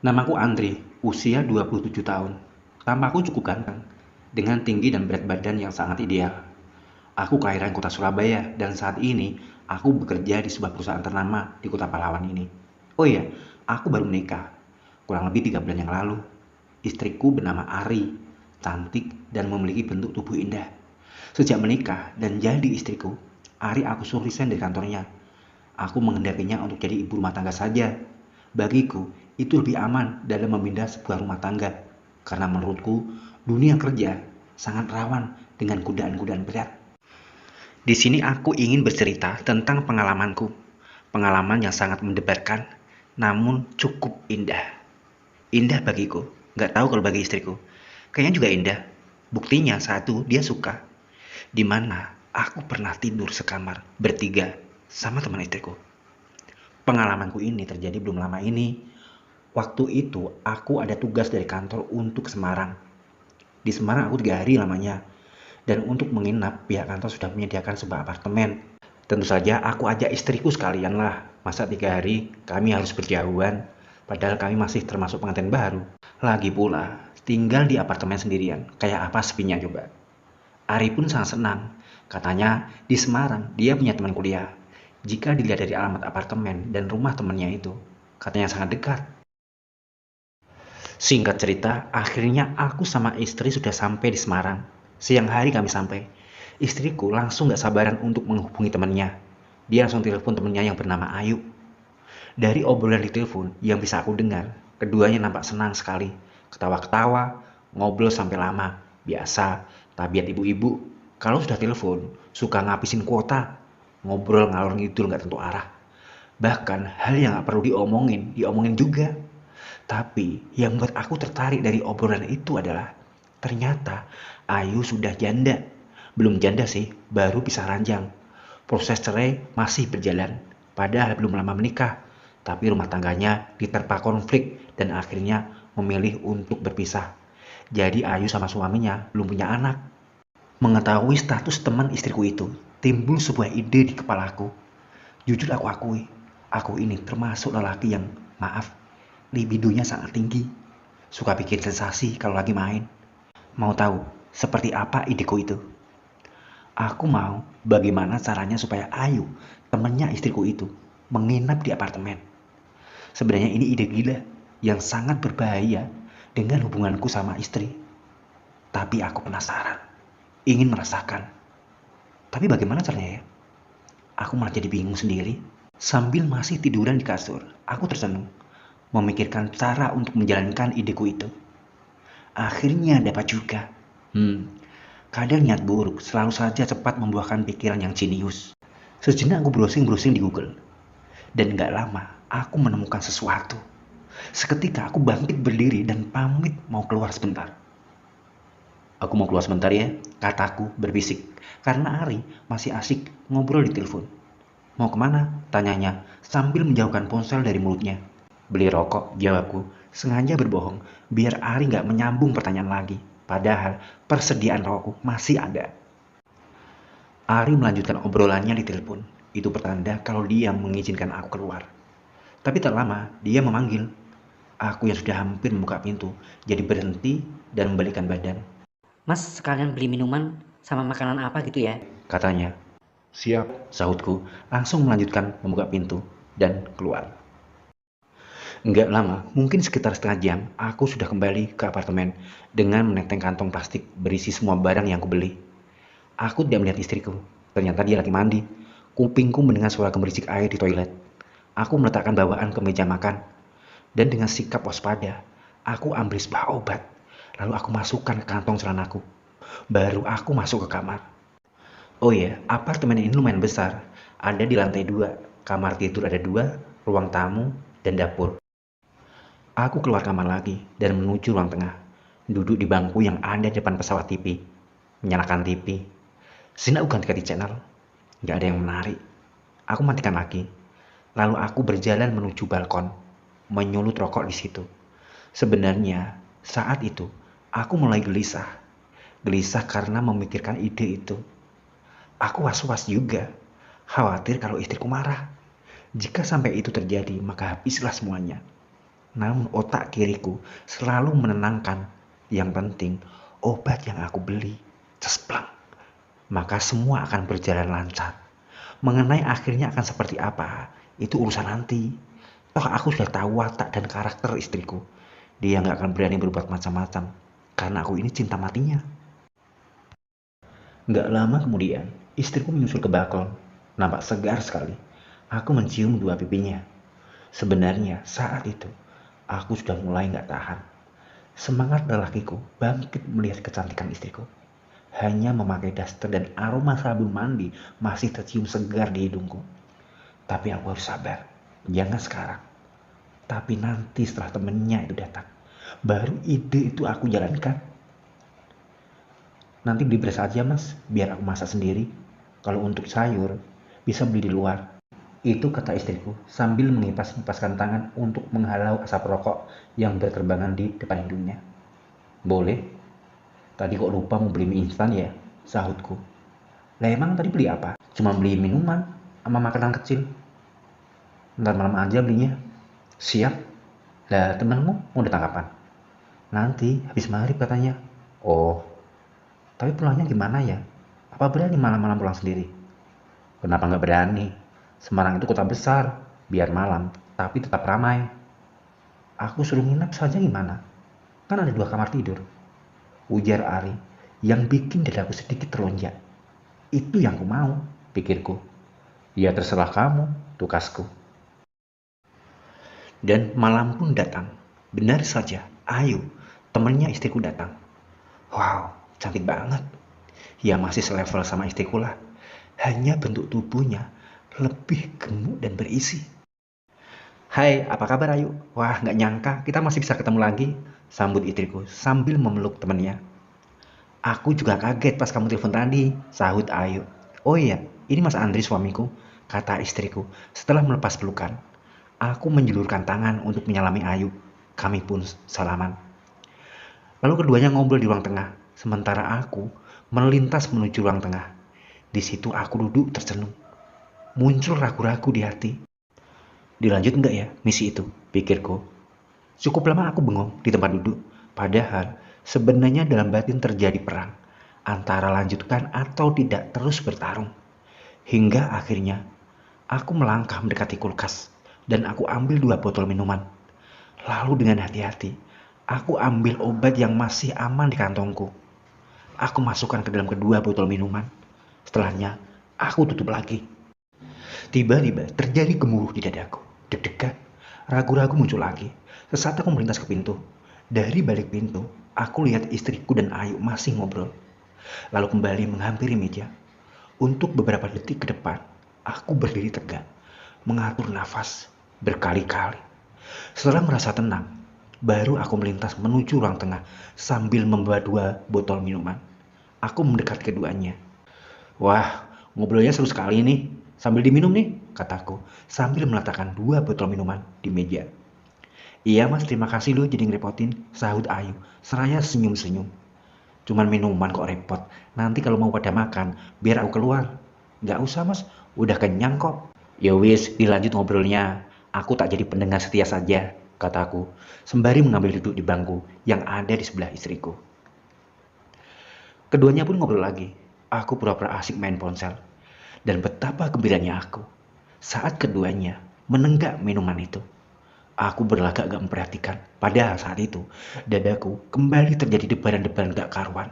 Namaku Andri, usia 27 tahun. Tampakku cukup ganteng, dengan tinggi dan berat badan yang sangat ideal. Aku kelahiran kota Surabaya dan saat ini aku bekerja di sebuah perusahaan ternama di kota Pahlawan ini. Oh iya, aku baru menikah, kurang lebih 3 bulan yang lalu. Istriku bernama Ari, cantik dan memiliki bentuk tubuh indah. Sejak menikah dan jadi istriku, Ari aku suruh resign dari kantornya. Aku menghendakinya untuk jadi ibu rumah tangga saja. Bagiku, itu lebih aman dalam memindah sebuah rumah tangga. Karena menurutku, dunia kerja sangat rawan dengan godaan-godaan berat. Di sini aku ingin bercerita tentang pengalamanku. Pengalaman yang sangat mendebarkan, namun cukup indah. Indah bagiku, nggak tahu kalau bagi istriku. Kayaknya juga indah. Buktinya satu, dia suka. Di mana aku pernah tidur sekamar bertiga sama teman istriku. Pengalamanku ini terjadi belum lama ini. Waktu itu aku ada tugas dari kantor untuk Semarang. Di Semarang aku 3 hari lamanya. Dan untuk menginap, pihak kantor sudah menyediakan sebuah apartemen. Tentu saja aku ajak istriku sekalian lah. Masa 3 hari kami harus berjauhan. Padahal kami masih termasuk pengantin baru. Lagi pula, tinggal di apartemen sendirian. Kayak apa sepinya coba. Ari pun sangat senang. Katanya di Semarang dia punya teman kuliah. Jika dilihat dari alamat apartemen dan rumah temannya itu, katanya sangat dekat. Singkat cerita, akhirnya aku sama istri sudah sampai di Semarang. Siang hari kami sampai. Istriku langsung gak sabaran untuk menghubungi temannya. Dia langsung telepon temannya yang bernama Ayu. Dari obrolan di telepon yang bisa aku dengar, keduanya nampak senang sekali. Ketawa-ketawa, ngobrol sampai lama. Biasa, tabiat ibu-ibu. Kalau sudah telepon, suka ngabisin kuota. Ngobrol ngalor ngidul gak tentu arah. Bahkan hal yang gak perlu diomongin juga. Tapi yang membuat aku tertarik dari obrolan itu adalah ternyata Ayu sudah janda. Belum janda sih, baru pisah ranjang. Proses cerai masih berjalan, padahal belum lama menikah. Tapi rumah tangganya diterpa konflik dan akhirnya memilih untuk berpisah. Jadi Ayu sama suaminya belum punya anak. Mengetahui status teman istriku itu, timbul sebuah ide di kepalaku. Jujur aku akui, aku ini termasuk lelaki yang, maaf, libidonya sangat tinggi. Suka bikin sensasi kalau lagi main. Mau tahu seperti apa ideku itu? Aku mau bagaimana caranya supaya Ayu, temannya istriku itu, menginap di apartemen. Sebenarnya ini ide gila yang sangat berbahaya dengan hubunganku sama istri. Tapi aku penasaran, ingin merasakan. Tapi bagaimana caranya ya? Aku malah jadi bingung sendiri. Sambil masih tiduran di kasur, aku tersenyum, memikirkan cara untuk menjalankan ideku itu. Akhirnya dapat juga. Kadang niat buruk selalu saja cepat membuahkan pikiran yang jenius. Sejenak aku browsing-browsing di Google. Dan gak lama, aku menemukan sesuatu. Seketika aku bangkit berdiri dan pamit mau keluar sebentar. Aku mau keluar sebentar ya, kataku berbisik. Karena Ari masih asik ngobrol di telepon. Mau kemana? Tanyanya sambil menjauhkan ponsel dari mulutnya. Beli rokok, jawabku. Sengaja berbohong, biar Ari gak menyambung pertanyaan lagi. Padahal persediaan rokokku masih ada. Ari melanjutkan obrolannya di telepon. Itu pertanda kalau dia mengizinkan aku keluar. Tapi tak lama, dia memanggil. Aku yang sudah hampir membuka pintu, jadi berhenti dan membalikkan badan. Mas sekalian beli minuman sama makanan apa gitu ya? Katanya. Siap, sahutku. Langsung melanjutkan membuka pintu dan keluar. Enggak lama, mungkin sekitar setengah jam, aku sudah kembali ke apartemen dengan menenteng kantong plastik berisi semua barang yang kubeli. Aku tidak melihat istriku. Ternyata dia lagi mandi. Kupingku mendengar suara gemericik air di toilet. Aku meletakkan bawaan ke meja makan. Dan dengan sikap waspada, aku ambil sebuah obat. Lalu aku masukkan ke kantong celanaku. Baru aku masuk ke kamar. Oh iya, apartemen ini lumayan besar. Ada di lantai 2. Kamar tidur ada 2, ruang tamu, dan dapur. Aku keluar kamar lagi dan menuju ruang tengah. Duduk di bangku yang ada di depan pesawat TV. Menyalakan TV. Sini aku ganti-ganti channel. Gak ada yang menarik. Aku matikan lagi. Lalu aku berjalan menuju balkon. Menyulut rokok di situ. Sebenarnya saat itu aku mulai gelisah. Gelisah karena memikirkan ide itu. Aku was-was juga. Khawatir kalau istriku marah. Jika sampai itu terjadi, maka habislah semuanya. Namun otak kiriku selalu menenangkan. Yang penting, obat yang aku beli, cespleng. Maka semua akan berjalan lancar. Mengenai akhirnya akan seperti apa, itu urusan nanti. Toh aku sudah tahu watak dan karakter istriku. Dia nggak akan berani berbuat macam-macam. Karena aku ini cinta matinya. Nggak lama kemudian, istriku menyusul ke balkon. Nampak segar sekali. Aku mencium dua pipinya. Sebenarnya saat itu, aku sudah mulai nggak tahan. Semangat lelakiku bangkit melihat kecantikan istriku. Hanya memakai daster dan aroma sabun mandi masih tercium segar di hidungku. Tapi aku harus sabar. Jangan sekarang. Tapi nanti setelah temennya itu datang. Baru ide itu aku jalankan. Nanti beli beras aja mas, biar aku masak sendiri. Kalau untuk sayur, bisa beli di luar. Itu kata istriku sambil mengipas-ngipaskan tangan untuk menghalau asap rokok yang berterbangan di depan hidungnya. Boleh. Tadi kok lupa mau beli mie instan ya? Sahutku. Lah emang tadi beli apa? Cuma beli minuman sama makanan kecil. Ntar malam aja belinya. Siap. Lah temenmu mau datang kapan? Nanti habis maghrib katanya. Oh, tapi pulangnya gimana ya? Apa berani malam-malam pulang sendiri? Kenapa nggak berani? Semarang itu kota besar, biar malam, tapi tetap ramai. Aku suruh nginep saja gimana? Kan ada 2 kamar tidur. Ujar Ari, yang bikin dadaku sedikit terlonjak. Itu yang ku mau, pikirku. Ya terserah kamu, tukasku. Dan malam pun datang. Benar saja, Ayu, temennya istriku datang. Wow, cantik banget. Ya masih selevel sama istriku lah. Hanya bentuk tubuhnya lebih gemuk dan berisi. Hai, apa kabar Ayu? Wah, nggak nyangka kita masih bisa ketemu lagi. Sambut istriku sambil memeluk temannya. Aku juga kaget pas kamu telepon tadi, sahut Ayu. Oh iya, ini Mas Andri suamiku, kata istriku setelah melepas pelukan. Aku menjulurkan tangan untuk menyalami Ayu. Kami pun salaman. Lalu keduanya ngobrol di ruang tengah, sementara aku melintas menuju ruang tengah. Di situ aku duduk tercenung. Muncul ragu-ragu di hati. Dilanjut enggak ya misi itu, pikirku. Cukup lama aku bengong di tempat duduk. Padahal sebenarnya dalam batin terjadi perang. Antara lanjutkan atau tidak terus bertarung. Hingga akhirnya aku melangkah mendekati kulkas. Dan aku ambil 2 botol minuman. Lalu dengan hati-hati, aku ambil obat yang masih aman di kantongku. Aku masukkan ke dalam kedua botol minuman. Setelahnya, aku tutup lagi. Tiba-tiba terjadi gemuruh di dadaku. Deg-degan, ragu-ragu muncul lagi. Sesaat aku melintas ke pintu. Dari balik pintu, aku lihat istriku dan Ayu masih ngobrol. Lalu kembali menghampiri meja. Untuk beberapa detik ke depan, aku berdiri tegak, mengatur nafas berkali-kali. Setelah merasa tenang, baru aku melintas menuju ruang tengah sambil membawa 2 botol minuman. Aku mendekat keduanya. Wah, ngobrolnya seru sekali nih. Sambil diminum nih, kataku, sambil meletakkan 2 botol minuman di meja. Iya mas, terima kasih loh jadi ngerepotin, sahut Ayu, seraya senyum-senyum. Cuman minuman kok repot, nanti kalau mau pada makan, biar aku keluar. Gak usah mas, udah kenyang kok. Ya wis, dilanjut ngobrolnya. Aku tak jadi pendengar setia saja, kataku, sembari mengambil duduk di bangku yang ada di sebelah istriku. Keduanya pun ngobrol lagi. Aku pura-pura asik main ponsel. Dan betapa gembiranya aku saat keduanya menenggak minuman itu. Aku berlagak gak memperhatikan. Padahal saat itu dadaku kembali terjadi debaran-debaran gak karuan.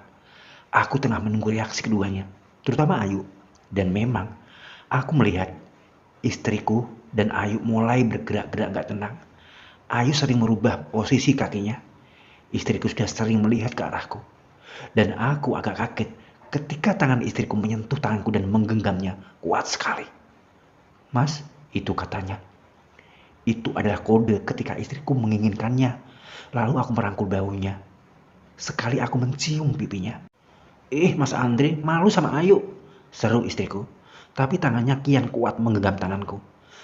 Aku tengah menunggu reaksi keduanya, terutama Ayu. Dan memang aku melihat istriku dan Ayu mulai bergerak-gerak gak tenang. Ayu sering merubah posisi kakinya. Istriku sudah sering melihat ke arahku. Dan aku agak kaget ketika tangan istriku menyentuh tanganku dan menggenggamnya kuat sekali. Mas, itu katanya. Itu adalah kode ketika istriku menginginkannya. Lalu aku merangkul bahunya. Sekali aku mencium pipinya. Mas Andre, malu sama Ayu, seru istriku. Tapi tangannya kian kuat menggenggam tanganku.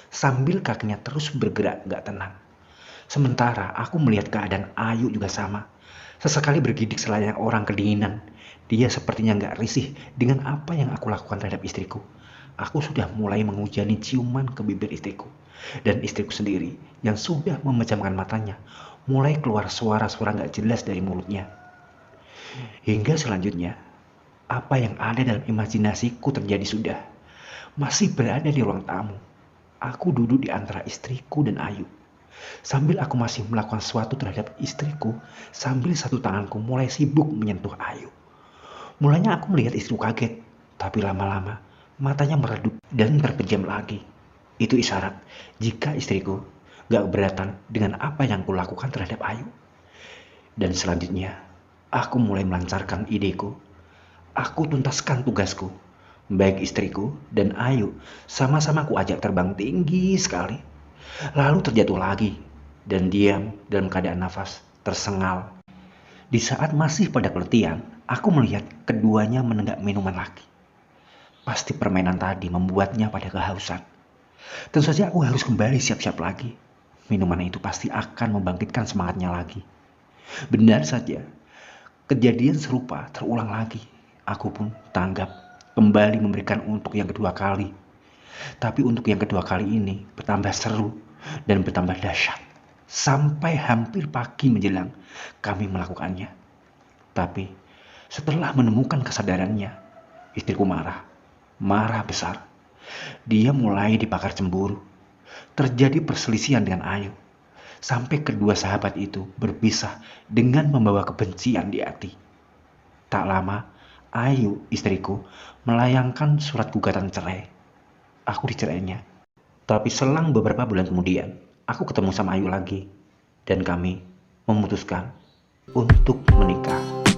Sambil kakinya terus bergerak gak tenang. Sementara aku melihat keadaan Ayu juga sama. Sesekali bergidik selayaknya orang kedinginan. Dia sepertinya gak risih dengan apa yang aku lakukan terhadap istriku. aku sudah mulai menghujani ciuman ke bibir istriku. Dan istriku sendiri yang sudah memejamkan matanya mulai keluar suara-suara gak jelas dari mulutnya. Hingga selanjutnya, apa yang ada dalam imajinasiku terjadi sudah. Masih berada di ruang tamu. Aku duduk di antara istriku dan Ayu. Sambil aku masih melakukan sesuatu terhadap istriku, sambil satu tanganku mulai sibuk menyentuh Ayu. Mulanya aku melihat istriku kaget, tapi lama-lama matanya meredup dan terpejam lagi. Itu isyarat jika istriku gak keberatan dengan apa yang kulakukan terhadap Ayu. Dan selanjutnya, aku mulai melancarkan ideku. Aku tuntaskan tugasku. Baik istriku dan Ayu sama-sama ku ajak terbang tinggi sekali. Lalu terjatuh lagi dan diam dalam keadaan nafas tersengal. Di saat masih pada keletihan, aku melihat keduanya menenggak minuman lagi. Pasti permainan tadi membuatnya pada kehausan. Tentu saja aku harus kembali siap-siap lagi. Minuman itu pasti akan membangkitkan semangatnya lagi. Benar saja, kejadian serupa terulang lagi. Aku pun tanggap, kembali memberikan untuk yang kedua kali. Tapi untuk yang kedua kali ini bertambah seru dan bertambah dahsyat. Sampai hampir pagi menjelang kami melakukannya. Tapi setelah menemukan kesadarannya, istriku marah. Marah besar. Dia mulai dibakar cemburu. Terjadi perselisihan dengan Ayu. Sampai kedua sahabat itu berpisah dengan membawa kebencian di hati. Tak lama, Ayu, istriku, melayangkan surat gugatan cerai. Aku dicerainya. Tapi selang beberapa bulan kemudian, aku ketemu sama Ayu lagi. Dan kami memutuskan untuk menikah.